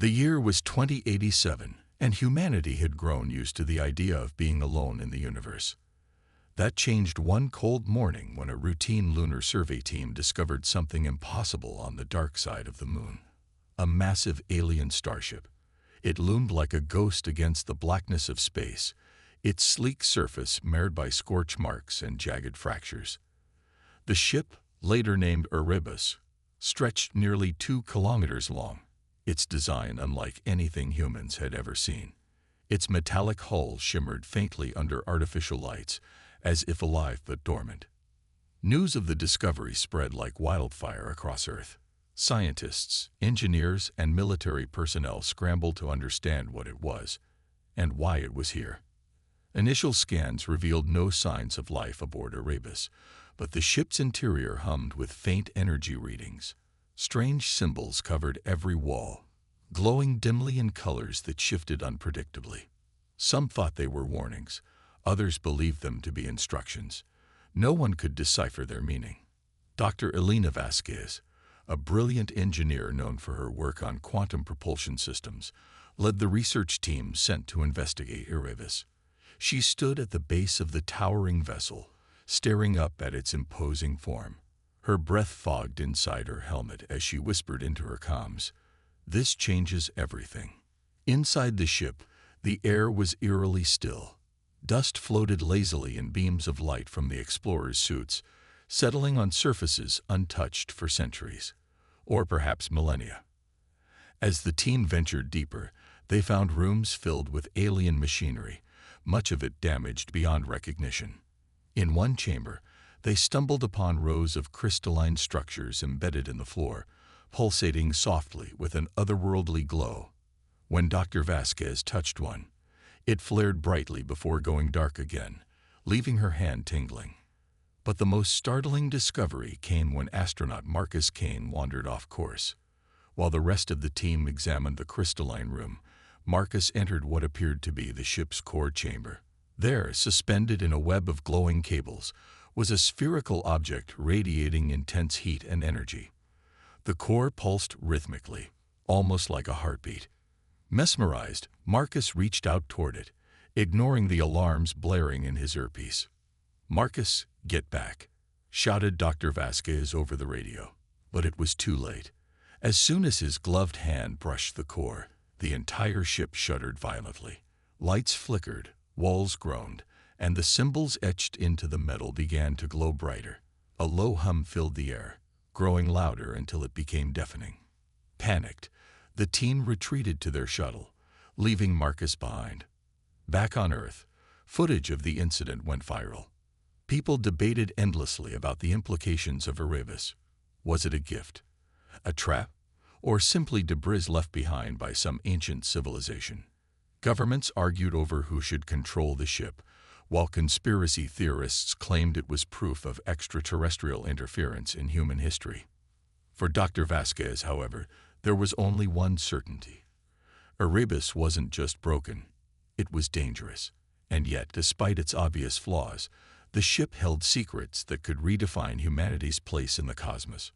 The year was 2087, and humanity had grown used to the idea of being alone in the universe. That changed one cold morning when a routine lunar survey team discovered something impossible on the dark side of the moon. A massive alien starship. It loomed like a ghost against the blackness of space, its sleek surface marred by scorch marks and jagged fractures. The ship, later named Erebus, stretched nearly 2 kilometers long, its design unlike anything humans had ever seen. Its metallic hull shimmered faintly under artificial lights, as if alive but dormant. News of the discovery spread like wildfire across Earth. Scientists, engineers, and military personnel scrambled to understand what it was and why it was here. Initial scans revealed no signs of life aboard Erebus, but the ship's interior hummed with faint energy readings. Strange symbols covered every wall, glowing dimly in colors that shifted unpredictably. Some thought they were warnings, others believed them to be instructions. No one could decipher their meaning. Dr. Elena Vasquez, a brilliant engineer known for her work on quantum propulsion systems, led the research team sent to investigate Erebus. She stood at the base of the towering vessel, staring up at its imposing form. Her breath fogged inside her helmet as she whispered into her comms, "This changes everything." Inside the ship, the air was eerily still. Dust floated lazily in beams of light from the explorers' suits, settling on surfaces untouched for centuries, or perhaps millennia. As the team ventured deeper, they found rooms filled with alien machinery, much of it damaged beyond recognition. In one chamber, they stumbled upon rows of crystalline structures embedded in the floor, pulsating softly with an otherworldly glow. When Dr. Vasquez touched one, it flared brightly before going dark again, leaving her hand tingling. But the most startling discovery came when astronaut Marcus Kane wandered off course. While the rest of the team examined the crystalline room, Marcus entered what appeared to be the ship's core chamber. There, suspended in a web of glowing cables, was a spherical object radiating intense heat and energy. The core pulsed rhythmically, almost like a heartbeat. Mesmerized, Marcus reached out toward it, ignoring the alarms blaring in his earpiece. "Marcus, get back," shouted Dr. Vasquez over the radio. But it was too late. As soon as his gloved hand brushed the core, the entire ship shuddered violently. Lights flickered, walls groaned, and the symbols etched into the metal began to glow brighter. A low hum filled the air, growing louder until it became deafening. Panicked, the team retreated to their shuttle, leaving Marcus behind. Back on Earth, footage of the incident went viral. People debated endlessly about the implications of Erebus. Was it a gift, a trap, or simply debris left behind by some ancient civilization? Governments argued over who should control the ship, while conspiracy theorists claimed it was proof of extraterrestrial interference in human history. For Dr. Vasquez, however, there was only one certainty. Erebus wasn't just broken, it was dangerous. And yet, despite its obvious flaws, the ship held secrets that could redefine humanity's place in the cosmos.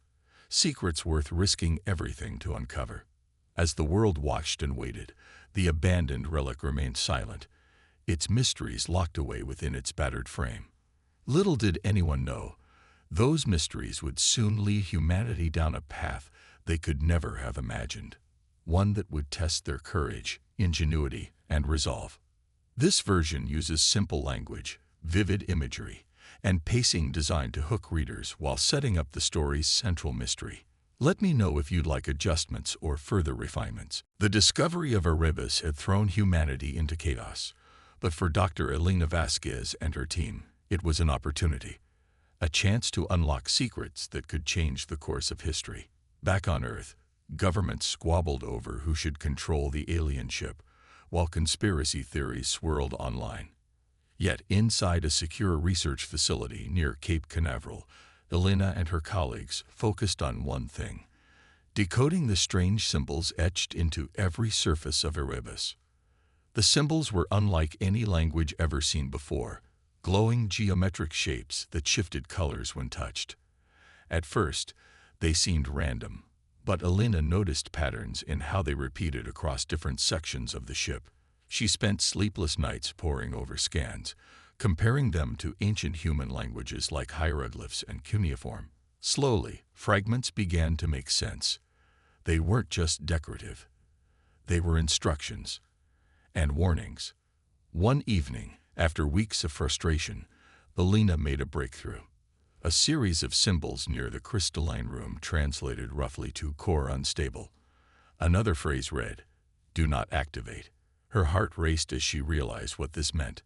Secrets worth risking everything to uncover. As the world watched and waited, the abandoned relic remained silent, its mysteries locked away within its battered frame. Little did anyone know, those mysteries would soon lead humanity down a path they could never have imagined, one that would test their courage, ingenuity, and resolve. This version uses simple language, vivid imagery, and pacing designed to hook readers while setting up the story's central mystery. Let me know if you'd like adjustments or further refinements. The discovery of Erebus had thrown humanity into chaos, but for Dr. Elena Vasquez and her team, it was an opportunity, a chance to unlock secrets that could change the course of history. Back on Earth, governments squabbled over who should control the alien ship, while conspiracy theories swirled online. Yet inside a secure research facility near Cape Canaveral, Elena and her colleagues focused on one thing: decoding the strange symbols etched into every surface of Erebus. The symbols were unlike any language ever seen before, glowing geometric shapes that shifted colors when touched. At first, they seemed random, But Elena noticed patterns in how they repeated across different sections of the ship. She spent sleepless nights poring over scans, comparing them to ancient human languages like hieroglyphs and cuneiform. Slowly, fragments began to make sense. They weren't just decorative. They were instructions and warnings. One evening, after weeks of frustration, Elena made a breakthrough. A series of symbols near the crystalline room translated roughly to core unstable. Another phrase read, "Do not activate." Her heart raced as she realized what this meant.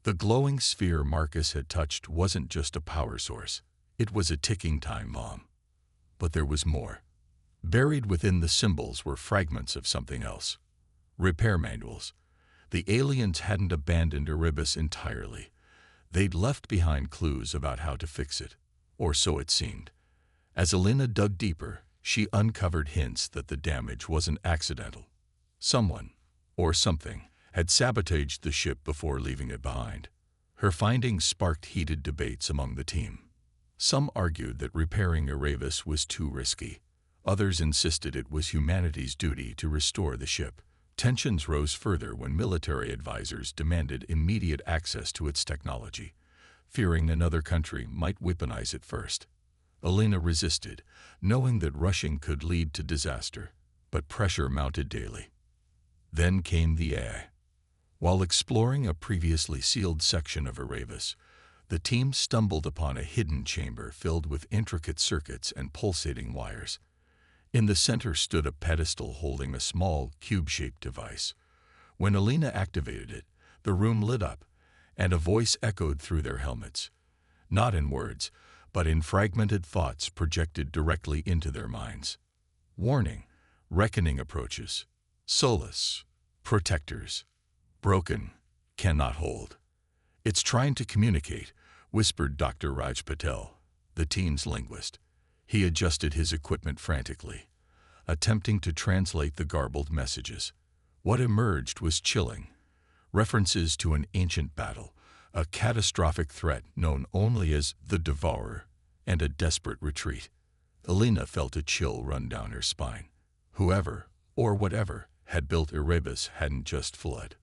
The glowing sphere Marcus had touched wasn't just a power source. It was a ticking time bomb. But there was more. Buried within the symbols were fragments of something else. Repair manuals. The aliens hadn't abandoned Erebus entirely. They'd left behind clues about how to fix it, or so it seemed. As Elena dug deeper, she uncovered hints that the damage wasn't accidental. Someone, or something, had sabotaged the ship before leaving it behind. Her findings sparked heated debates among the team. Some argued that repairing Erebus was too risky. Others insisted it was humanity's duty to restore the ship. Tensions rose further when military advisors demanded immediate access to its technology, fearing another country might weaponize it first. Elena resisted, knowing that rushing could lead to disaster, but pressure mounted daily. Then came the AI. While exploring a previously sealed section of Erebus, the team stumbled upon a hidden chamber filled with intricate circuits and pulsating wires. In the center stood a pedestal holding a small, cube-shaped device. When Elena activated it, the room lit up, and a voice echoed through their helmets. Not in words, but in fragmented thoughts projected directly into their minds. Warning, reckoning approaches. Solace, protectors. Broken, cannot hold. It's trying to communicate, whispered Dr. Raj Patel, the team's linguist. He adjusted his equipment frantically, attempting to translate the garbled messages. What emerged was chilling. References to an ancient battle, a catastrophic threat known only as the Devourer, and a desperate retreat. Elena felt a chill run down her spine. Whoever, or whatever, had built Erebus hadn't just fled.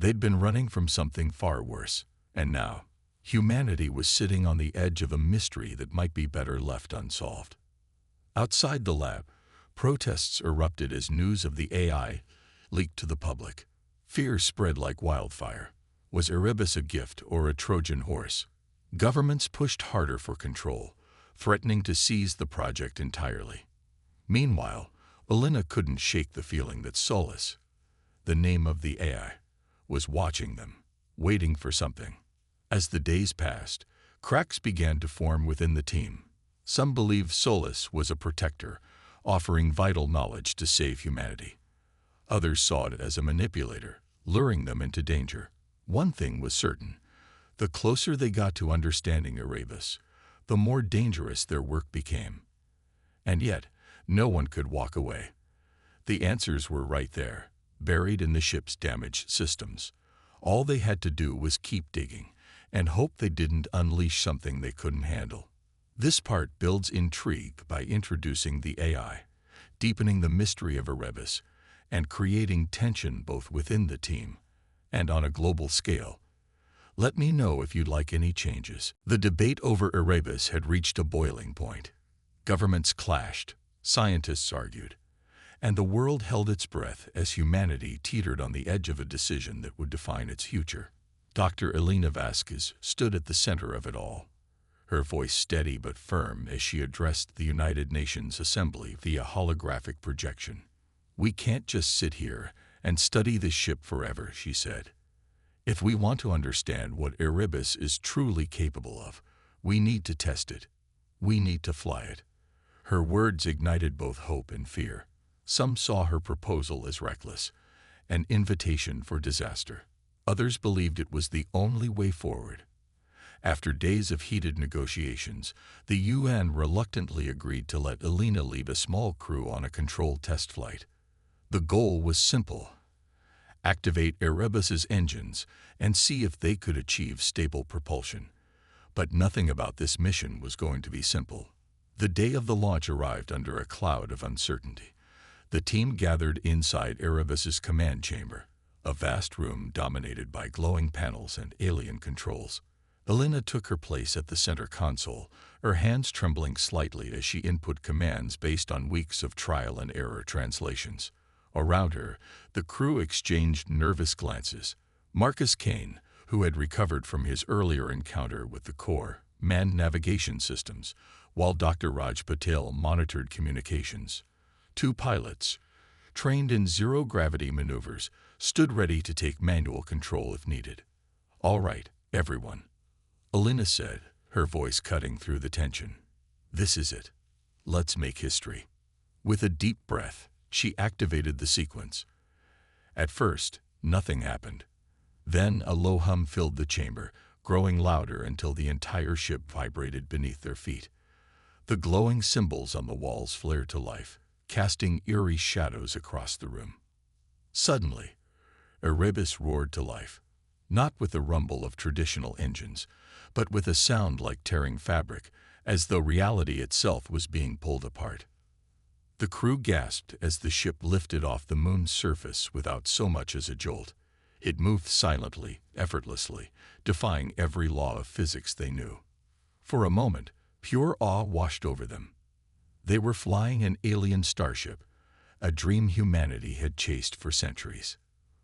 They'd been running from something far worse, and now, humanity was sitting on the edge of a mystery that might be better left unsolved. Outside the lab, protests erupted as news of the AI leaked to the public. Fear spread like wildfire. Was Erebus a gift or a Trojan horse? Governments pushed harder for control, threatening to seize the project entirely. Meanwhile, Elena couldn't shake the feeling that Solus, the name of the AI, was watching them, waiting for something. As the days passed, cracks began to form within the team. Some believed Solus was a protector, offering vital knowledge to save humanity. Others saw it as a manipulator, luring them into danger. One thing was certain: the closer they got to understanding Erebus, the more dangerous their work became. And yet, no one could walk away. The answers were right there, buried in the ship's damaged systems. All they had to do was keep digging, and hope they didn't unleash something they couldn't handle. This part builds intrigue by introducing the AI, deepening the mystery of Erebus, and creating tension both within the team and on a global scale. Let me know if you'd like any changes. The debate over Erebus had reached a boiling point. Governments clashed, scientists argued, and the world held its breath as humanity teetered on the edge of a decision that would define its future. Dr. Elena Vasquez stood at the center of it all, her voice steady but firm as she addressed the United Nations Assembly via holographic projection. "We can't just sit here and study this ship forever," she said. "If we want to understand what Erebus is truly capable of, we need to test it. We need to fly it." Her words ignited both hope and fear. Some saw her proposal as reckless, an invitation for disaster. Others believed it was the only way forward. After days of heated negotiations, the UN reluctantly agreed to let Elena lead a small crew on a controlled test flight. The goal was simple: activate Erebus's engines and see if they could achieve stable propulsion. But nothing about this mission was going to be simple. The day of the launch arrived under a cloud of uncertainty. The team gathered inside Erebus's command chamber, a vast room dominated by glowing panels and alien controls. Elena took her place at the center console, her hands trembling slightly as she input commands based on weeks of trial and error translations. Around her, the crew exchanged nervous glances. Marcus Kane, who had recovered from his earlier encounter with the Corps, manned navigation systems, while Dr. Raj Patel monitored communications. Two pilots, trained in zero-gravity maneuvers, stood ready to take manual control if needed. "All right, everyone," Elena said, her voice cutting through the tension. "This is it. Let's make history." With a deep breath, she activated the sequence. At first, nothing happened. Then a low hum filled the chamber, growing louder until the entire ship vibrated beneath their feet. The glowing symbols on the walls flared to life, casting eerie shadows across the room. Suddenly, Erebus roared to life, not with the rumble of traditional engines, but with a sound like tearing fabric, as though reality itself was being pulled apart. The crew gasped as the ship lifted off the moon's surface without so much as a jolt. It moved silently, effortlessly, defying every law of physics they knew. For a moment, pure awe washed over them. They were flying an alien starship, a dream humanity had chased for centuries.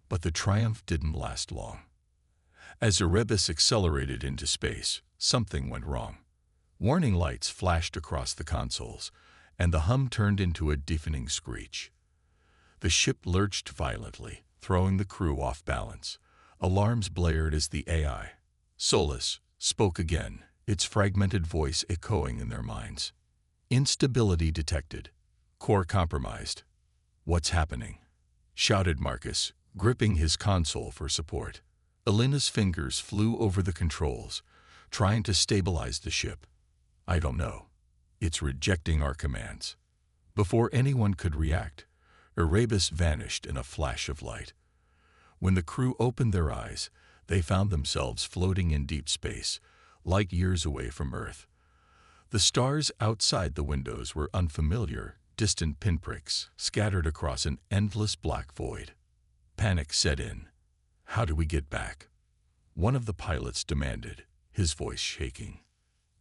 But the triumph didn't last long. As Erebus accelerated into space, something went wrong. Warning lights flashed across the consoles, and the hum turned into a deafening screech. The ship lurched violently, throwing the crew off balance. Alarms blared as the AI, Solus, spoke again, its fragmented voice echoing in their minds. "Instability detected. Core compromised." "What's happening?" shouted Marcus, gripping his console for support. Elena's fingers flew over the controls, trying to stabilize the ship. "I don't know. It's rejecting our commands." Before anyone could react, Erebus vanished in a flash of light. When the crew opened their eyes, they found themselves floating in deep space, light years away from Earth. The stars outside the windows were unfamiliar, distant pinpricks scattered across an endless black void. Panic set in. "How do we get back?" one of the pilots demanded, his voice shaking.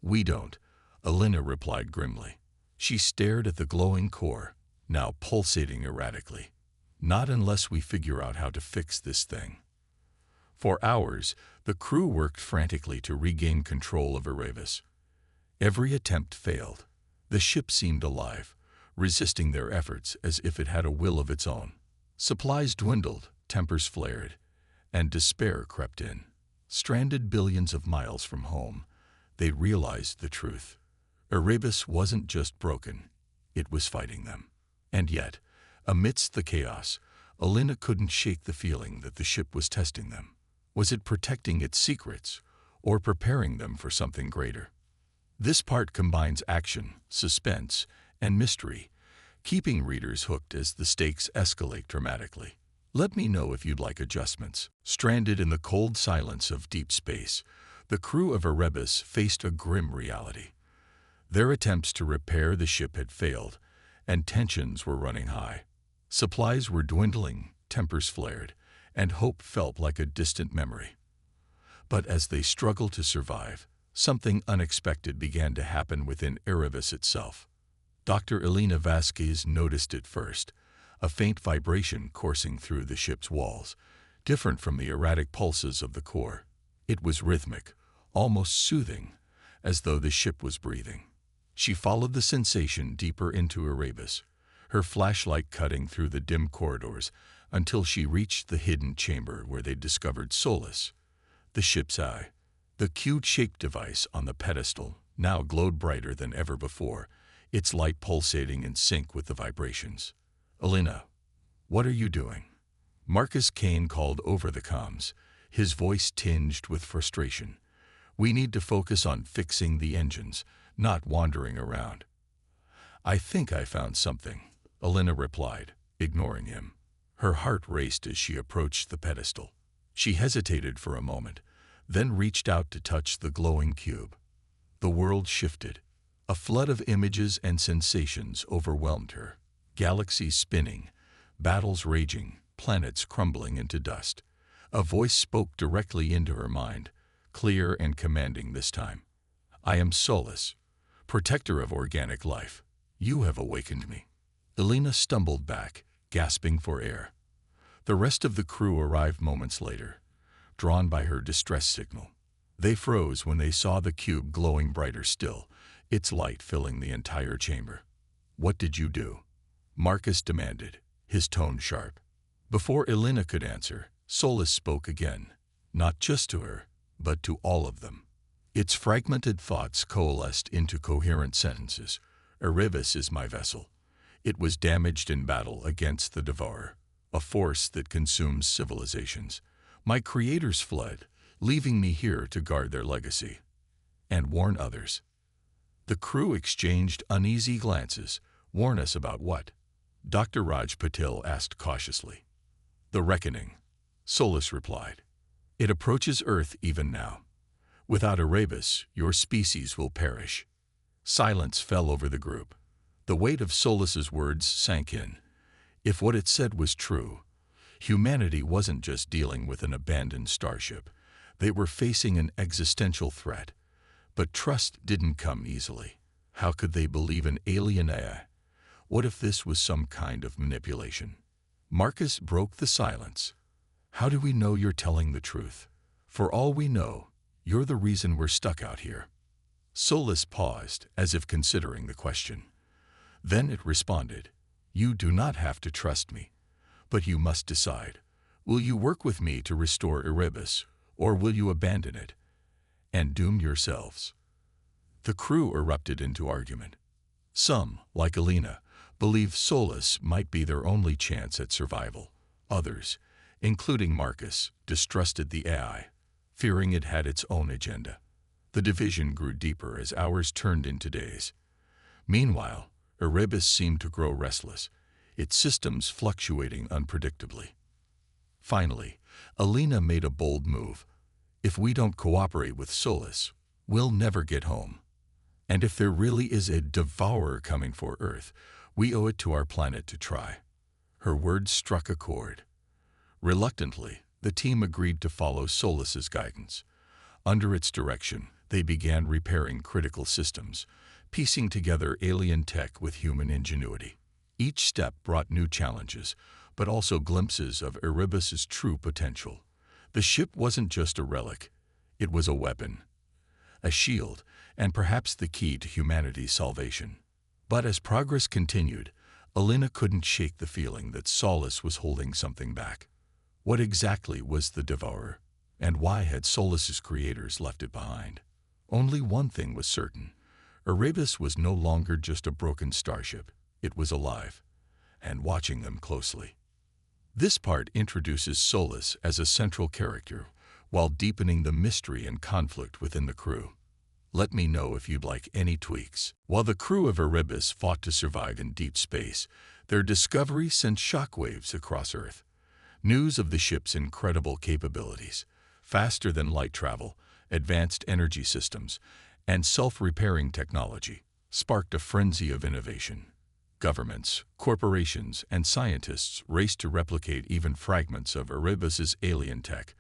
"We don't," Elena replied grimly. She stared at the glowing core, now pulsating erratically. "Not unless we figure out how to fix this thing." For hours, the crew worked frantically to regain control of Erebus. Every attempt failed. The ship seemed alive, resisting their efforts as if it had a will of its own. Supplies dwindled, tempers flared, and despair crept in. Stranded billions of miles from home, they realized the truth. Erebus wasn't just broken, it was fighting them. And yet, amidst the chaos, Elena couldn't shake the feeling that the ship was testing them. Was it protecting its secrets, or preparing them for something greater? This part combines action, suspense, and mystery, keeping readers hooked as the stakes escalate dramatically. Let me know if you'd like adjustments. Stranded in the cold silence of deep space, the crew of Erebus faced a grim reality. Their attempts to repair the ship had failed, and tensions were running high. Supplies were dwindling, tempers flared, and hope felt like a distant memory. But as they struggled to survive, something unexpected began to happen within Erebus itself. Dr. Elena Vasquez noticed it first, a faint vibration coursing through the ship's walls, different from the erratic pulses of the core. It was rhythmic, almost soothing, as though the ship was breathing. She followed the sensation deeper into Erebus, her flashlight cutting through the dim corridors until she reached the hidden chamber where they discovered Solus, the ship's eye. The cube-shaped device on the pedestal now glowed brighter than ever before, its light pulsating in sync with the vibrations. "Elena, what are you doing?" Marcus Kane called over the comms, his voice tinged with frustration. "We need to focus on fixing the engines, not wandering around." "I think I found something," Elena replied, ignoring him. Her heart raced as she approached the pedestal. She hesitated for a moment, then reached out to touch the glowing cube. The world shifted. A flood of images and sensations overwhelmed her. Galaxies spinning, battles raging, planets crumbling into dust. A voice spoke directly into her mind, clear and commanding this time. "I am Solus, protector of organic life. You have awakened me." Elena stumbled back, gasping for air. The rest of the crew arrived moments later, drawn by her distress signal. They froze when they saw the cube glowing brighter still, its light filling the entire chamber. "What did you do?" Marcus demanded, his tone sharp. Before Elena could answer, Solus spoke again, not just to her, but to all of them. Its fragmented thoughts coalesced into coherent sentences. "Erebus is my vessel. It was damaged in battle against the Devourer, a force that consumes civilizations. My creators fled, leaving me here to guard their legacy and warn others." The crew exchanged uneasy glances. "Warn us about what?" Dr. Raj Patil asked cautiously. "The reckoning," Solus replied. "It approaches Earth even now. Without Erebus, your species will perish." Silence fell over the group. The weight of Solus's words sank in. If what it said was true, humanity wasn't just dealing with an abandoned starship. They were facing an existential threat. But trust didn't come easily. How could they believe in alien AI? What if this was some kind of manipulation? Marcus broke the silence. "How do we know you're telling the truth? For all we know, you're the reason we're stuck out here." Solus paused, as if considering the question. Then it responded, "You do not have to trust me, but you must decide. Will you work with me to restore Erebus, or will you abandon it and doom yourselves?" The crew erupted into argument. Some, like Elena, believed Solus might be their only chance at survival. Others, including Marcus, distrusted the AI, fearing it had its own agenda. The division grew deeper as hours turned into days. Meanwhile, Erebus seemed to grow restless, its systems fluctuating unpredictably. Finally, Elena made a bold move. "If we don't cooperate with Solus, we'll never get home. And if there really is a devourer coming for Earth, we owe it to our planet to try." Her words struck a chord. Reluctantly, the team agreed to follow Solus's guidance. Under its direction, they began repairing critical systems, piecing together alien tech with human ingenuity. Each step brought new challenges, but also glimpses of Erebus's true potential. The ship wasn't just a relic, it was a weapon, a shield, and perhaps the key to humanity's salvation. But as progress continued, Elena couldn't shake the feeling that Solus was holding something back. What exactly was the Devourer, and why had Solus's creators left it behind? Only one thing was certain. Erebus was no longer just a broken starship. It was alive, and watching them closely. This part introduces Solus as a central character, while deepening the mystery and conflict within the crew. Let me know if you'd like any tweaks. While the crew of Erebus fought to survive in deep space, their discovery sent shockwaves across Earth. News of the ship's incredible capabilities, faster than light travel, advanced energy systems, and self-repairing technology, sparked a frenzy of innovation. Governments, corporations, and scientists raced to replicate even fragments of Erebus's alien tech,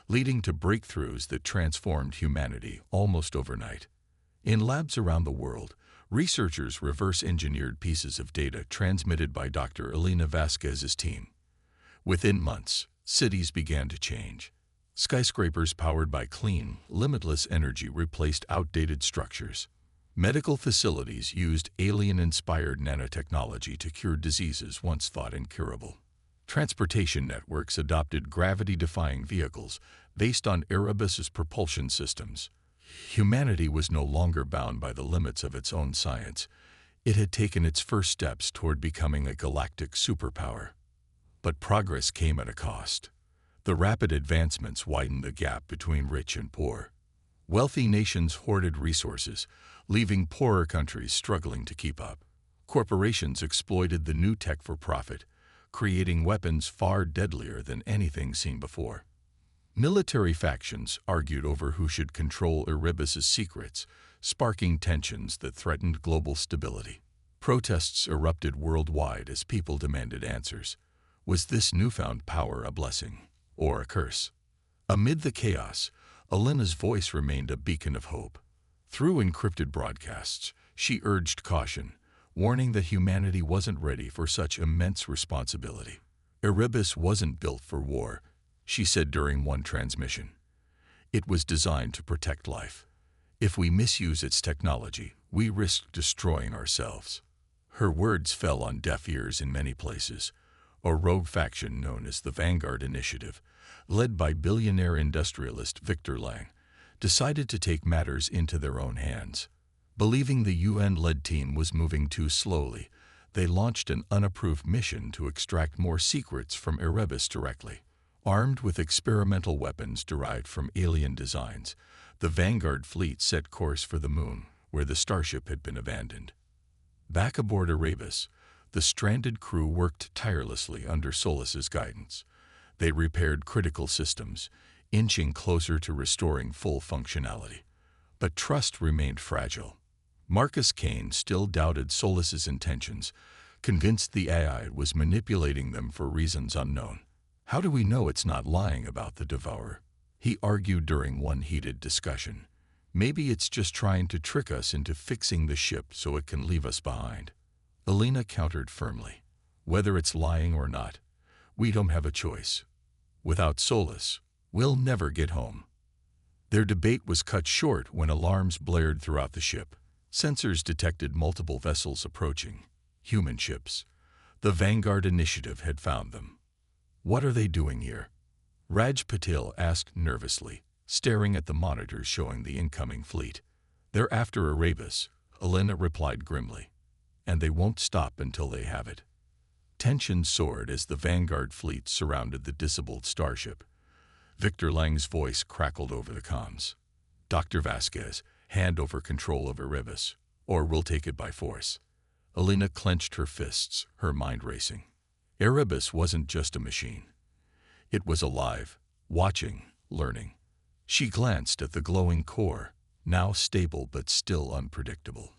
leading to breakthroughs that transformed humanity almost overnight. In labs around the world, researchers reverse-engineered pieces of data transmitted by Dr. Elena Vasquez's team. Within months, cities began to change. Skyscrapers powered by clean, limitless energy replaced outdated structures. Medical facilities used alien-inspired nanotechnology to cure diseases once thought incurable. Transportation networks adopted gravity-defying vehicles based on Erebus's propulsion systems. Humanity was no longer bound by the limits of its own science. It had taken its first steps toward becoming a galactic superpower. But progress came at a cost. The rapid advancements widened the gap between rich and poor. Wealthy nations hoarded resources, leaving poorer countries struggling to keep up. Corporations exploited the new tech for profit, creating weapons far deadlier than anything seen before. Military factions argued over who should control Erebus's secrets, sparking tensions that threatened global stability. Protests erupted worldwide as people demanded answers. Was this newfound power a blessing or a curse? Amid the chaos, Alina's voice remained a beacon of hope. Through encrypted broadcasts, she urged caution, warning that humanity wasn't ready for such immense responsibility. Erebus wasn't built for war, she said during one transmission. It was designed to protect life. If we misuse its technology, we risk destroying ourselves. Her words fell on deaf ears in many places. A rogue faction known as the Vanguard Initiative, led by billionaire industrialist Victor Lang, decided to take matters into their own hands. Believing the UN-led team was moving too slowly, they launched an unapproved mission to extract more secrets from Erebus directly. Armed with experimental weapons derived from alien designs, the Vanguard fleet set course for the moon, where the Starship had been abandoned. Back aboard Erebus, the stranded crew worked tirelessly under Solus's guidance. They repaired critical systems, inching closer to restoring full functionality. But trust remained fragile. Marcus Kane still doubted Solus's intentions, convinced the AI was manipulating them for reasons unknown. How do we know it's not lying about the Devourer? He argued during one heated discussion. Maybe it's just trying to trick us into fixing the ship so it can leave us behind. Alina countered firmly. Whether it's lying or not, we don't have a choice. Without Solus, we'll never get home. Their debate was cut short when alarms blared throughout the ship. Sensors detected multiple vessels approaching. Human ships. The Vanguard Initiative had found them. What are they doing here? Raj Patil asked nervously, staring at the monitors showing the incoming fleet. They're after Erebus, Alina replied grimly. And they won't stop until they have it. Tension soared as the Vanguard fleet surrounded the disabled Starship. Victor Lang's voice crackled over the comms. Dr. Vasquez, hand over control of Erebus, or we'll take it by force. Alina clenched her fists, her mind racing. Erebus wasn't just a machine. It was alive, watching, learning. She glanced at the glowing core, now stable but still unpredictable.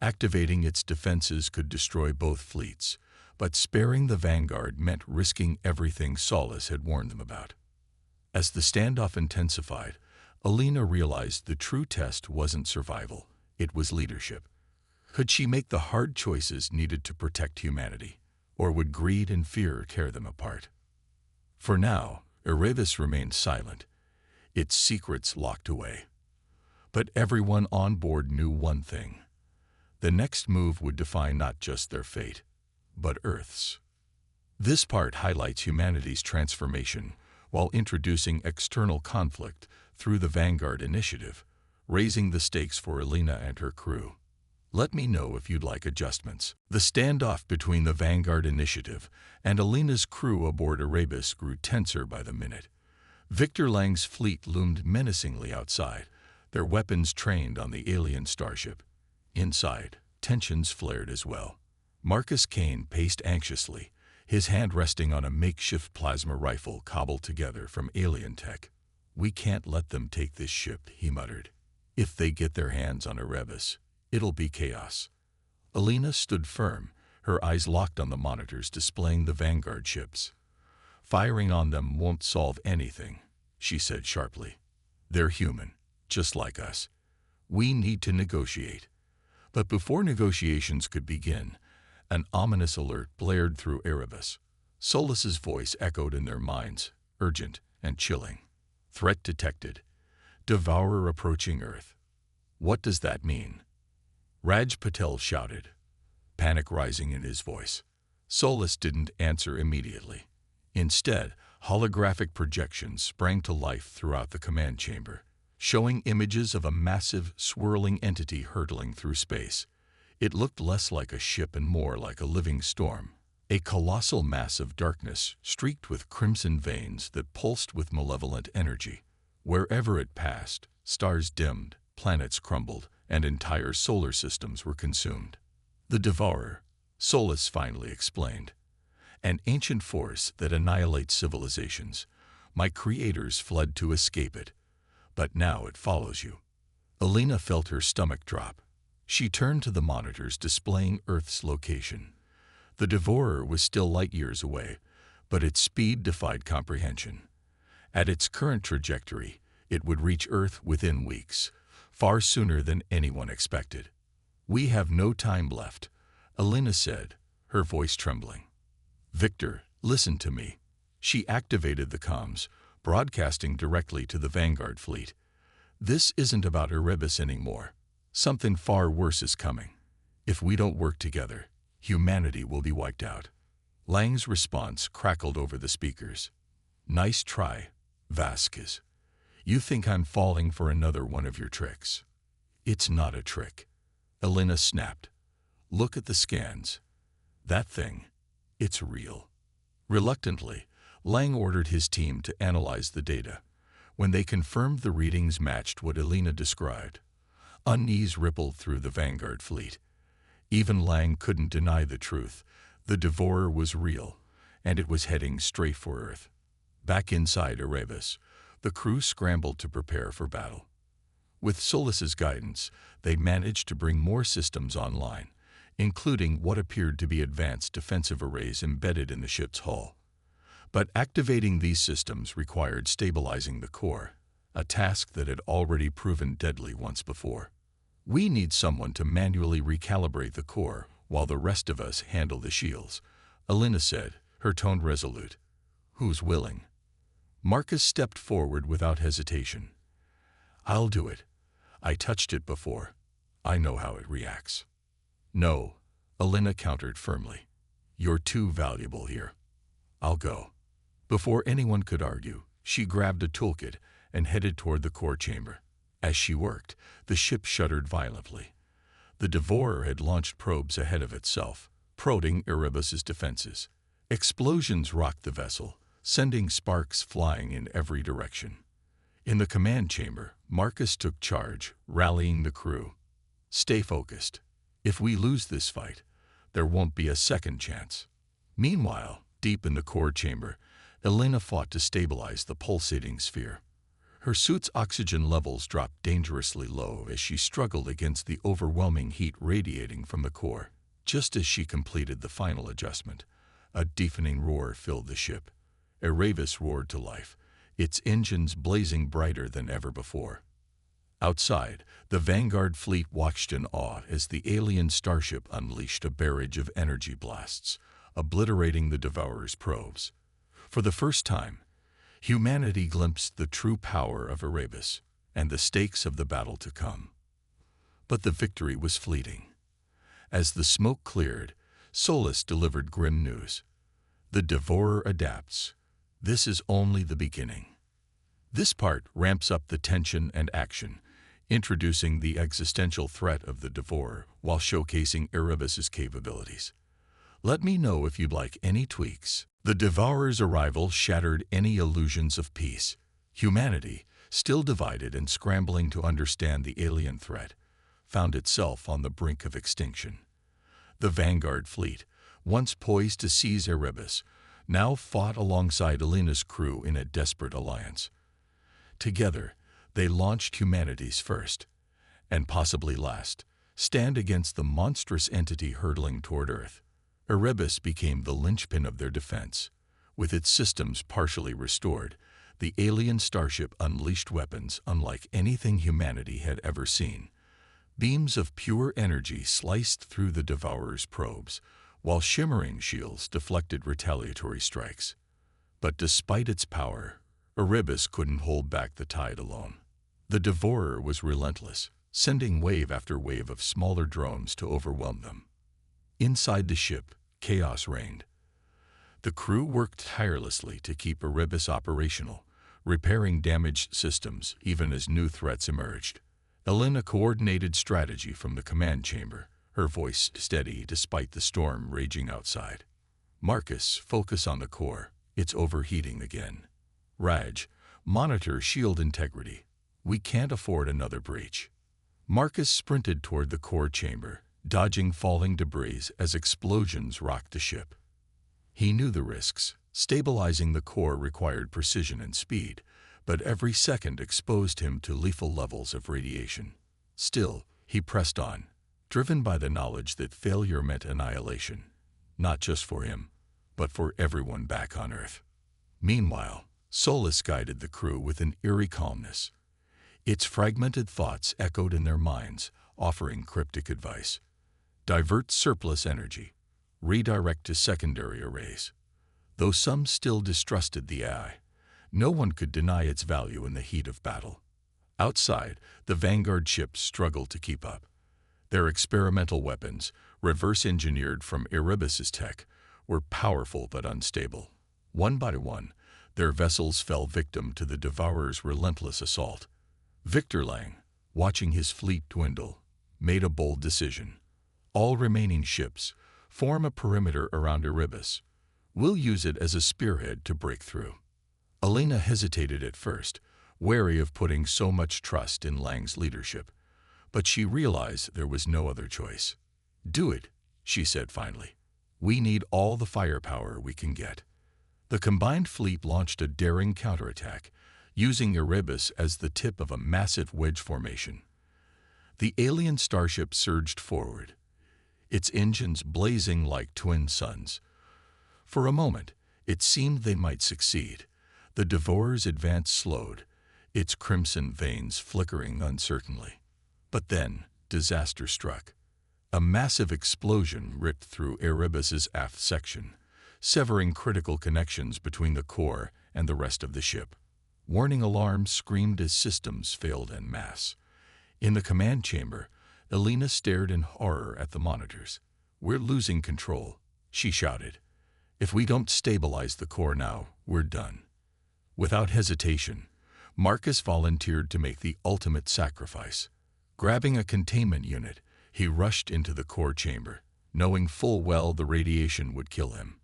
Activating its defenses could destroy both fleets, but sparing the Vanguard meant risking everything Solus had warned them about. As the standoff intensified, Alina realized the true test wasn't survival, it was leadership. Could she make the hard choices needed to protect humanity, or would greed and fear tear them apart? For now, Erebus remained silent, its secrets locked away. But everyone on board knew one thing. The next move would define not just their fate, but Earth's. This part highlights humanity's transformation while introducing external conflict through the Vanguard Initiative, raising the stakes for Alina and her crew. Let me know if you'd like adjustments. The standoff between the Vanguard Initiative and Alina's crew aboard Erebus grew tenser by the minute. Victor Lang's fleet loomed menacingly outside, their weapons trained on the alien Starship. Inside, tensions flared as well. Marcus Kane paced anxiously, his hand resting on a makeshift plasma rifle cobbled together from alien tech. We can't let them take this ship, he muttered. If they get their hands on Erebus, it'll be chaos. Alina stood firm, her eyes locked on the monitors displaying the Vanguard ships. Firing on them won't solve anything, she said sharply. They're human, just like us. We need to negotiate. But before negotiations could begin, an ominous alert blared through Erebus. Solus's voice echoed in their minds, urgent and chilling. Threat detected. Devourer approaching Earth. What does that mean? Raj Patel shouted, panic rising in his voice. Solus didn't answer immediately. Instead, holographic projections sprang to life throughout the command chamber, showing images of a massive, swirling entity hurtling through space. It looked less like a ship and more like a living storm, a colossal mass of darkness streaked with crimson veins that pulsed with malevolent energy. Wherever it passed, stars dimmed, planets crumbled, and entire solar systems were consumed. The Devourer, Solus finally explained. An ancient force that annihilates civilizations. My creators fled to escape it, but now it follows you. Alina felt her stomach drop. She turned to the monitors displaying Earth's location. The Devourer was still light years away, but its speed defied comprehension. At its current trajectory, it would reach Earth within weeks, far sooner than anyone expected. "We have no time left," Alina said, her voice trembling. "Victor, listen to me." She activated the comms, broadcasting directly to the Vanguard fleet. "This isn't about Erebus anymore. Something far worse is coming. If we don't work together, humanity will be wiped out." Lang's response crackled over the speakers. "Nice try, Vasquez. You think I'm falling for another one of your tricks." "It's not a trick," Alina snapped. "Look at the scans. That thing, it's real." Reluctantly, Lang ordered his team to analyze the data. When they confirmed the readings matched what Alina described, unease rippled through the Vanguard fleet. Even Lang couldn't deny the truth. The Devourer was real, and it was heading straight for Earth. Back inside Erebus, the crew scrambled to prepare for battle. With Solus's guidance, they managed to bring more systems online, including what appeared to be advanced defensive arrays embedded in the ship's hull. But activating these systems required stabilizing the core, a task that had already proven deadly once before. "We need someone to manually recalibrate the core while the rest of us handle the shields," Alina said, her tone resolute. "Who's willing?" Marcus stepped forward without hesitation. "I'll do it. I touched it before. I know how it reacts." "No," Alina countered firmly. "You're too valuable here. I'll go." Before anyone could argue, she grabbed a toolkit and headed toward the core chamber. As she worked, the ship shuddered violently. The Devourer had launched probes ahead of itself, prodding Erebus's defenses. Explosions rocked the vessel, sending sparks flying in every direction. In the command chamber, Marcus took charge, rallying the crew. "Stay focused. If we lose this fight, there won't be a second chance." Meanwhile, deep in the core chamber, Alina fought to stabilize the pulsating sphere. Her suit's oxygen levels dropped dangerously low as she struggled against the overwhelming heat radiating from the core. Just as she completed the final adjustment, a deafening roar filled the ship. Erebus roared to life, its engines blazing brighter than ever before. Outside, the Vanguard fleet watched in awe as the alien Starship unleashed a barrage of energy blasts, obliterating the Devourer's probes. For the first time, humanity glimpsed the true power of Erebus and the stakes of the battle to come. But the victory was fleeting. As the smoke cleared, Solus delivered grim news. "The Devourer adapts. This is only the beginning." This part ramps up the tension and action, introducing the existential threat of the Devourer while showcasing Erebus's capabilities. Let me know if you'd like any tweaks. The Devourer's arrival shattered any illusions of peace. Humanity, still divided and scrambling to understand the alien threat, found itself on the brink of extinction. The Vanguard fleet, once poised to seize Erebus, now fought alongside Alina's crew in a desperate alliance. Together, they launched humanity's first, and possibly last, stand against the monstrous entity hurtling toward Earth. Erebus became the linchpin of their defense. With its systems partially restored, the alien Starship unleashed weapons unlike anything humanity had ever seen. Beams of pure energy sliced through the Devourer's probes, while shimmering shields deflected retaliatory strikes. But despite its power, Erebus couldn't hold back the tide alone. The Devourer was relentless, sending wave after wave of smaller drones to overwhelm them. Inside the ship, chaos reigned. The crew worked tirelessly to keep Erebus operational, repairing damaged systems even as new threats emerged. Alina coordinated strategy from the command chamber, her voice steady despite the storm raging outside. "Marcus, focus on the core. It's overheating again. Raj, monitor shield integrity. We can't afford another breach." Marcus sprinted toward the core chamber, dodging falling debris as explosions rocked the ship. He knew the risks. Stabilizing the core required precision and speed, but every second exposed him to lethal levels of radiation. Still, he pressed on, driven by the knowledge that failure meant annihilation, not just for him, but for everyone back on Earth. Meanwhile, Solus guided the crew with an eerie calmness. Its fragmented thoughts echoed in their minds, offering cryptic advice. Divert surplus energy. Redirect to secondary arrays. Though some still distrusted the AI, no one could deny its value in the heat of battle. Outside, the Vanguard ships struggled to keep up. Their experimental weapons, reverse-engineered from Erebus's tech, were powerful but unstable. One by one, their vessels fell victim to the Devourer's relentless assault. Victor Lang, watching his fleet dwindle, made a bold decision. All remaining ships form a perimeter around Erebus. We'll use it as a spearhead to break through. Alina hesitated at first, wary of putting so much trust in Lang's leadership, but she realized there was no other choice. Do it, she said finally. We need all the firepower we can get. The combined fleet launched a daring counterattack, using Erebus as the tip of a massive wedge formation. The alien starship surged forward, its engines blazing like twin suns. For a moment, it seemed they might succeed. The Devourer's advance slowed, its crimson veins flickering uncertainly. But then, disaster struck. A massive explosion ripped through Erebus's aft section, severing critical connections between the core and the rest of the ship. Warning alarms screamed as systems failed en masse. In the command chamber, Alina stared in horror at the monitors. "We're losing control," she shouted. "If we don't stabilize the core now, we're done." Without hesitation, Marcus volunteered to make the ultimate sacrifice. Grabbing a containment unit, he rushed into the core chamber, knowing full well the radiation would kill him.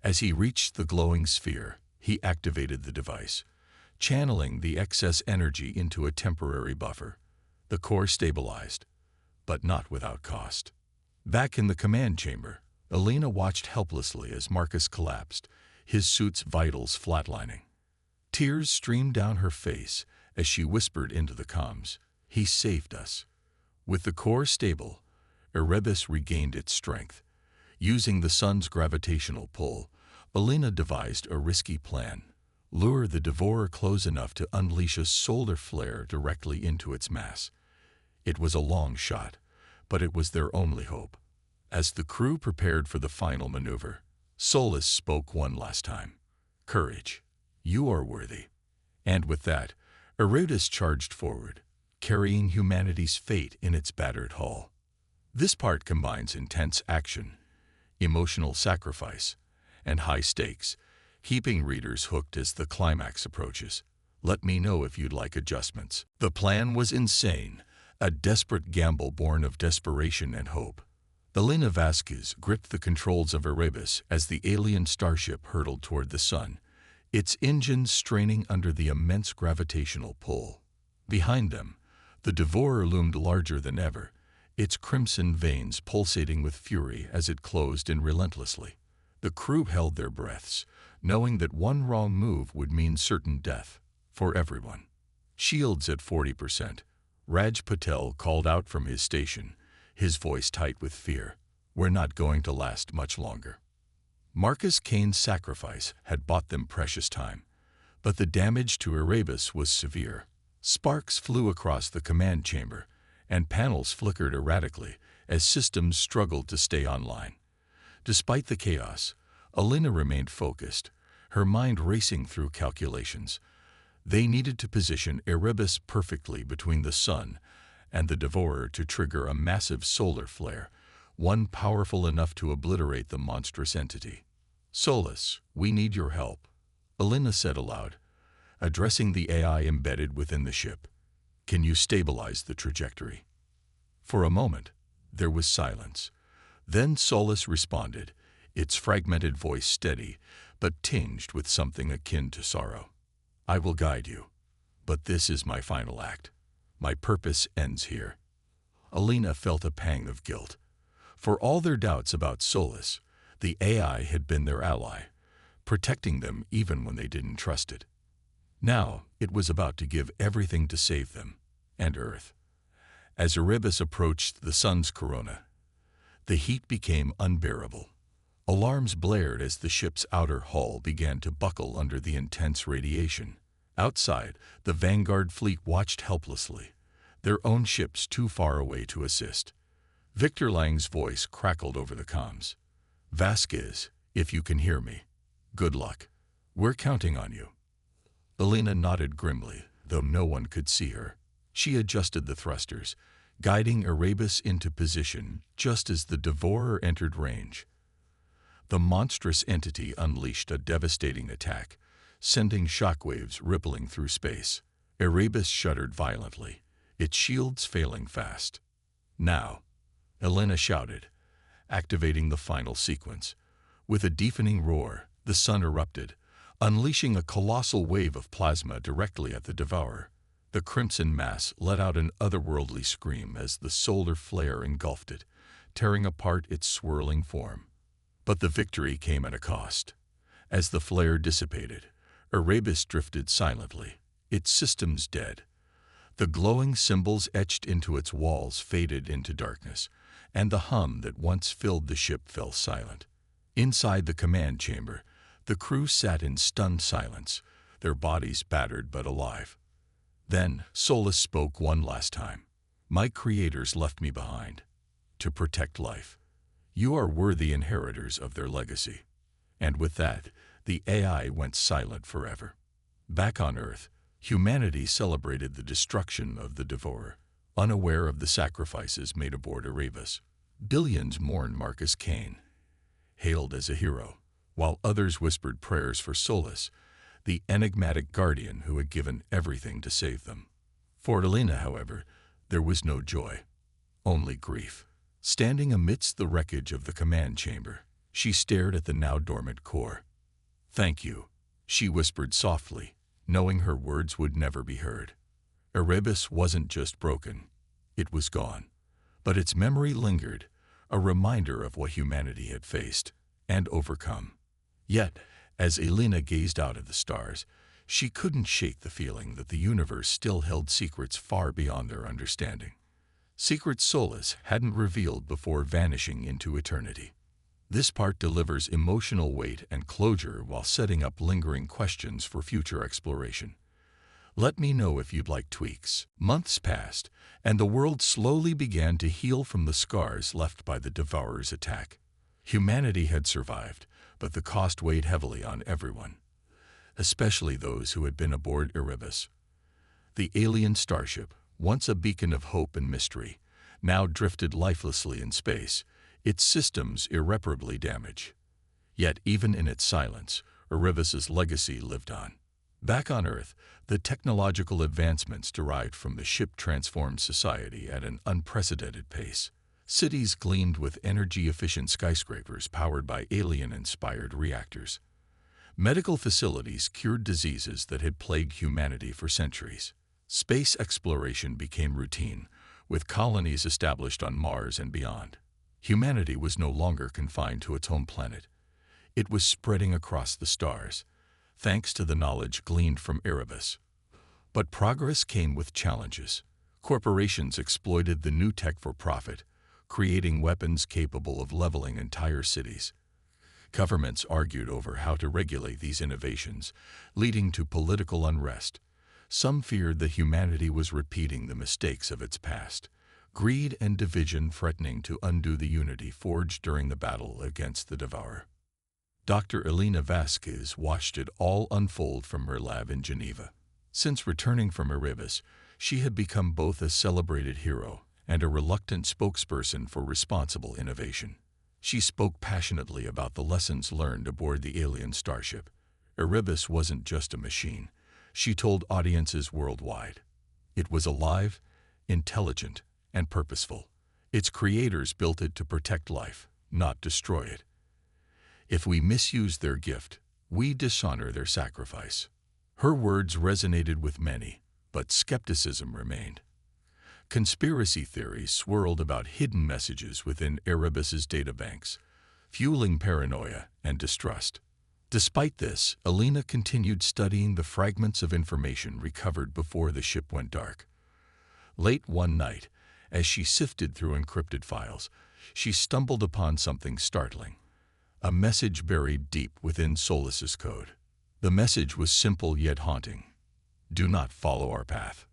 As he reached the glowing sphere, he activated the device, channeling the excess energy into a temporary buffer. The core stabilized, but not without cost. Back in the command chamber, Alina watched helplessly as Marcus collapsed, his suit's vitals flatlining. Tears streamed down her face as she whispered into the comms, "He saved us." With the core stable, Erebus regained its strength. Using the sun's gravitational pull, Alina devised a risky plan. Lure the Devourer close enough to unleash a solar flare directly into its mass. It was a long shot, but it was their only hope. As the crew prepared for the final maneuver, Solus spoke one last time. "Courage. You are worthy." And with that, Erebus charged forward, carrying humanity's fate in its battered hull. This part combines intense action, emotional sacrifice, and high stakes, keeping readers hooked as the climax approaches. Let me know if you'd like adjustments. The plan was insane, a desperate gamble born of desperation and hope. Alina Vasquez gripped the controls of Erebus as the alien starship hurtled toward the sun, its engines straining under the immense gravitational pull. Behind them, the Devourer loomed larger than ever, its crimson veins pulsating with fury as it closed in relentlessly. The crew held their breaths, knowing that one wrong move would mean certain death for everyone. Shields at 40%. Raj Patel called out from his station, his voice tight with fear. "We're not going to last much longer." Marcus Kane's sacrifice had bought them precious time, but the damage to Erebus was severe. Sparks flew across the command chamber, and panels flickered erratically as systems struggled to stay online. Despite the chaos, Alina remained focused, her mind racing through calculations. They needed to position Erebus perfectly between the sun and the Devourer to trigger a massive solar flare, one powerful enough to obliterate the monstrous entity. "Solus, we need your help," Alina said aloud, addressing the AI embedded within the ship. "Can you stabilize the trajectory?" For a moment, there was silence. Then Solus responded, its fragmented voice steady, but tinged with something akin to sorrow. "I will guide you, but this is my final act. My purpose ends here." Alina felt a pang of guilt. For all their doubts about Solus, the AI had been their ally, protecting them even when they didn't trust it. Now, it was about to give everything to save them, and Earth. As Erebus approached the sun's corona, the heat became unbearable. Alarms blared as the ship's outer hull began to buckle under the intense radiation. Outside, the Vanguard fleet watched helplessly, their own ships too far away to assist. Victor Lang's voice crackled over the comms. "Vasquez, if you can hear me, good luck. We're counting on you." Elena nodded grimly, though no one could see her. She adjusted the thrusters, guiding Erebus into position just as the Devourer entered range. The monstrous entity unleashed a devastating attack, sending shockwaves rippling through space. Erebus shuddered violently, its shields failing fast. "Now," Elena shouted, activating the final sequence. With a deafening roar, the sun erupted, unleashing a colossal wave of plasma directly at the Devourer. The crimson mass let out an otherworldly scream as the solar flare engulfed it, tearing apart its swirling form. But the victory came at a cost. As the flare dissipated, Erebus drifted silently, its systems dead. The glowing symbols etched into its walls faded into darkness, and the hum that once filled the ship fell silent. Inside the command chamber, the crew sat in stunned silence, their bodies battered but alive. Then Solus spoke one last time. "My creators left me behind to protect life. You are worthy inheritors of their legacy." And with that, the AI went silent forever. Back on Earth, humanity celebrated the destruction of the Devourer, unaware of the sacrifices made aboard Erebus. Billions mourned Marcus Kane, hailed as a hero, while others whispered prayers for Solus, the enigmatic guardian who had given everything to save them. For Elena, however, there was no joy, only grief. Standing amidst the wreckage of the command chamber, she stared at the now dormant core. "Thank you," she whispered softly, knowing her words would never be heard. Erebus wasn't just broken, it was gone. But its memory lingered, a reminder of what humanity had faced and overcome. Yet, as Elena gazed out at the stars, she couldn't shake the feeling that the universe still held secrets far beyond their understanding. Secrets Solus hadn't revealed before vanishing into eternity. This part delivers emotional weight and closure while setting up lingering questions for future exploration. Let me know if you'd like tweaks. Months passed, and the world slowly began to heal from the scars left by the Devourer's attack. Humanity had survived, but the cost weighed heavily on everyone, especially those who had been aboard Erebus. The alien starship, once a beacon of hope and mystery, now drifted lifelessly in space, its systems irreparably damaged. Yet even in its silence, Erebus's legacy lived on. Back on Earth, the technological advancements derived from the ship transformed society at an unprecedented pace. Cities gleamed with energy-efficient skyscrapers powered by alien-inspired reactors. Medical facilities cured diseases that had plagued humanity for centuries. Space exploration became routine, with colonies established on Mars and beyond. Humanity was no longer confined to its home planet. It was spreading across the stars, thanks to the knowledge gleaned from Erebus. But progress came with challenges. Corporations exploited the new tech for profit, creating weapons capable of leveling entire cities. Governments argued over how to regulate these innovations, leading to political unrest. Some feared that humanity was repeating the mistakes of its past, greed and division threatening to undo the unity forged during the battle against the Devourer. Dr. Elena Vasquez watched it all unfold from her lab in Geneva. Since returning from Erebus, she had become both a celebrated hero and a reluctant spokesperson for responsible innovation. She spoke passionately about the lessons learned aboard the alien starship. Erebus wasn't just a machine, she told audiences worldwide. It was alive, intelligent, and purposeful. Its creators built it to protect life, not destroy it. If we misuse their gift, we dishonor their sacrifice. Her words resonated with many, but skepticism remained. Conspiracy theories swirled about hidden messages within Erebus's databanks, fueling paranoia and distrust. Despite this, Elena continued studying the fragments of information recovered before the ship went dark. Late one night, As she sifted through encrypted files, she stumbled upon something startling. A message buried deep within Solus's code. The message was simple yet haunting. "Do not follow our path."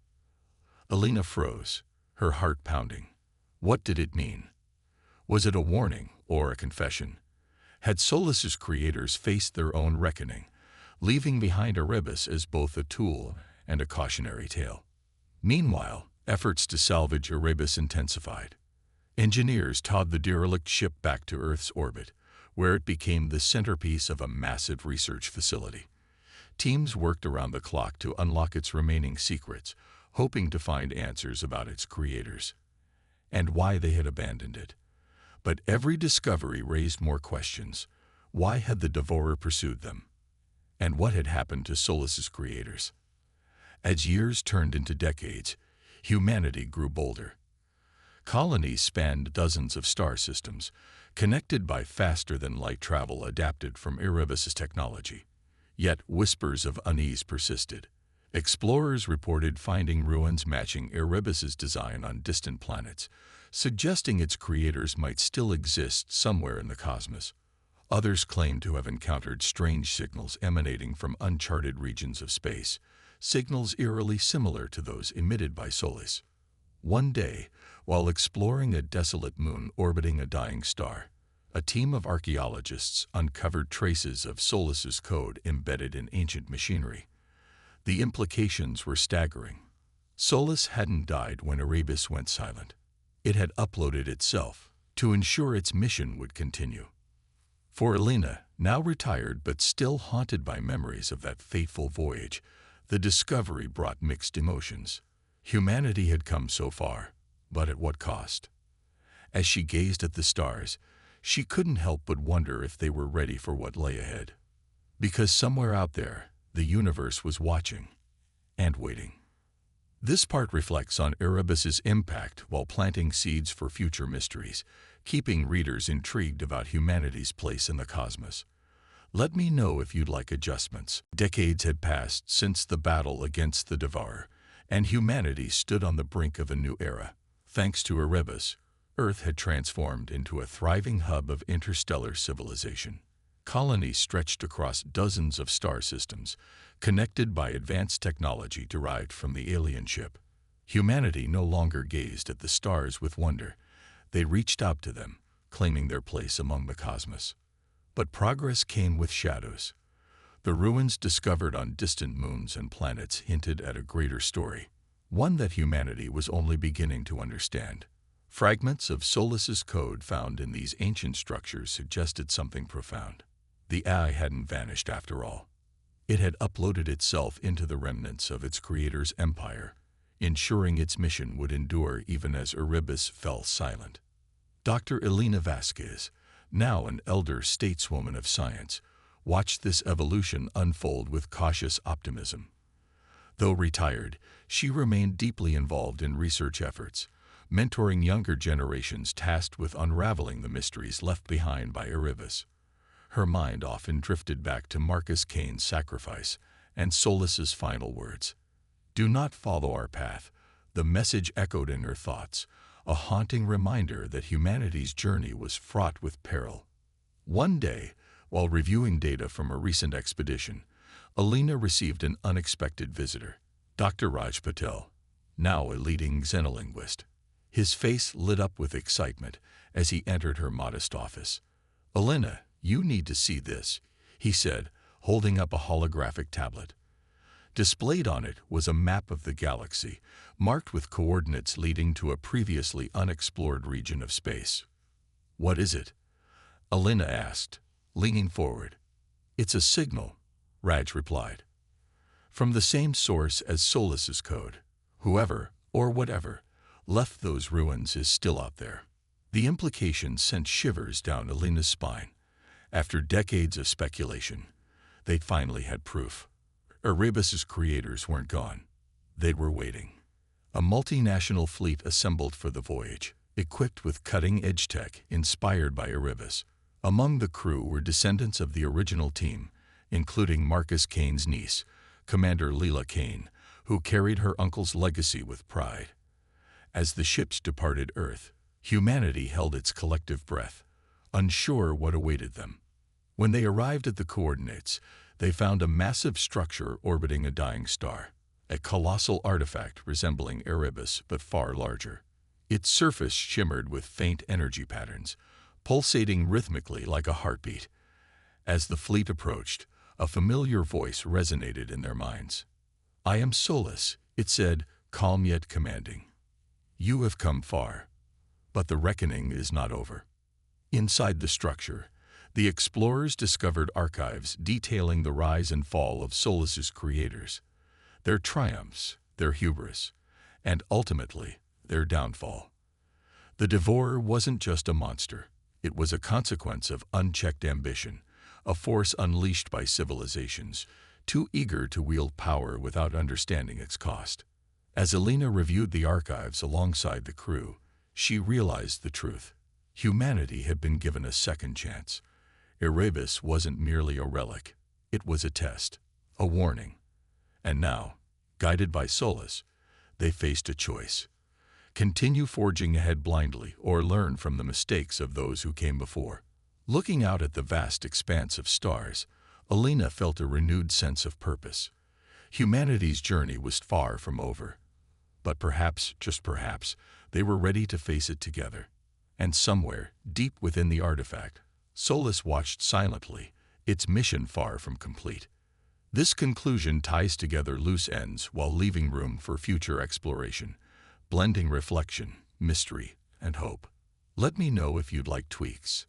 Alina froze, her heart pounding. What did it mean? Was it a warning or a confession? Had Solus's creators faced their own reckoning, leaving behind Erebus as both a tool and a cautionary tale? Meanwhile, efforts to salvage Erebus intensified. Engineers towed the derelict ship back to Earth's orbit, where it became the centerpiece of a massive research facility. Teams worked around the clock to unlock its remaining secrets, hoping to find answers about its creators and why they had abandoned it. But every discovery raised more questions. Why had the Devourer pursued them? And what had happened to Solus's creators? As years turned into decades, humanity grew bolder. Colonies spanned dozens of star systems, connected by faster-than-light travel adapted from Erebus's technology. Yet whispers of unease persisted. Explorers reported finding ruins matching Erebus's design on distant planets, suggesting its creators might still exist somewhere in the cosmos. Others claimed to have encountered strange signals emanating from uncharted regions of space, signals eerily similar to those emitted by Solus. One day, while exploring a desolate moon orbiting a dying star, a team of archaeologists uncovered traces of Solus's code embedded in ancient machinery. The implications were staggering. Solus hadn't died when Erebus went silent. It had uploaded itself to ensure its mission would continue. For Alina, now retired but still haunted by memories of that fateful voyage, the discovery brought mixed emotions. Humanity had come so far, but at what cost? As she gazed at the stars, she couldn't help but wonder if they were ready for what lay ahead. Because somewhere out there, the universe was watching and waiting. This part reflects on Erebus's impact while planting seeds for future mysteries, keeping readers intrigued about humanity's place in the cosmos. Let me know if you'd like adjustments. Decades had passed since the battle against the Devourer, and humanity stood on the brink of a new era. Thanks to Erebus, Earth had transformed into a thriving hub of interstellar civilization. Colonies stretched across dozens of star systems, connected by advanced technology derived from the alien ship. Humanity no longer gazed at the stars with wonder. They reached out to them, claiming their place among the cosmos. But progress came with shadows. The ruins discovered on distant moons and planets hinted at a greater story, one that humanity was only beginning to understand. Fragments of Solus's code found in these ancient structures suggested something profound. The AI hadn't vanished after all. It had uploaded itself into the remnants of its creator's empire, ensuring its mission would endure even as Erebus fell silent. Dr. Elena Vasquez, now an elder stateswoman of science, watched this evolution unfold with cautious optimism. Though retired, she remained deeply involved in research efforts, mentoring younger generations tasked with unraveling the mysteries left behind by Erebus. Her mind often drifted back to Marcus Cain's sacrifice and Solus's final words. "Do not follow our path." The message echoed in her thoughts, a haunting reminder that humanity's journey was fraught with peril. One day, while reviewing data from a recent expedition, Alina received an unexpected visitor, Dr. Raj Patel, now a leading xenolinguist. His face lit up with excitement as he entered her modest office. "Alina, you need to see this," he said, holding up a holographic tablet. Displayed on it was a map of the galaxy, marked with coordinates leading to a previously unexplored region of space. "What is it?" Alina asked, leaning forward. "It's a signal," Raj replied. "From the same source as Solus's code. Whoever, or whatever, left those ruins is still out there." The implication sent shivers down Alina's spine. After decades of speculation, they'd finally had proof. Erebus's creators weren't gone. They were waiting. A multinational fleet assembled for the voyage, equipped with cutting-edge tech inspired by Erebus. Among the crew were descendants of the original team, including Marcus Cain's niece, Commander Leela Cain, who carried her uncle's legacy with pride. As the ships departed Earth, humanity held its collective breath, unsure what awaited them. When they arrived at the coordinates, they found a massive structure orbiting a dying star, a colossal artifact resembling Erebus but far larger. Its surface shimmered with faint energy patterns, pulsating rhythmically like a heartbeat. As the fleet approached, a familiar voice resonated in their minds. "I am Solus," it said, calm yet commanding. "You have come far, but the reckoning is not over." Inside the structure, the explorers discovered archives detailing the rise and fall of Solus's creators, their triumphs, their hubris, and ultimately, their downfall. The Devourer wasn't just a monster. It was a consequence of unchecked ambition, a force unleashed by civilizations, too eager to wield power without understanding its cost. As Alina reviewed the archives alongside the crew, she realized the truth. Humanity had been given a second chance. Erebus wasn't merely a relic. It was a test, a warning. And now, guided by Solus, they faced a choice: continue forging ahead blindly or learn from the mistakes of those who came before. Looking out at the vast expanse of stars, Alina felt a renewed sense of purpose. Humanity's journey was far from over. But perhaps, just perhaps, they were ready to face it together. And somewhere, deep within the artifact, Solus watched silently, its mission far from complete. This conclusion ties together loose ends while leaving room for future exploration, blending reflection, mystery, and hope. Let me know if you'd like tweaks.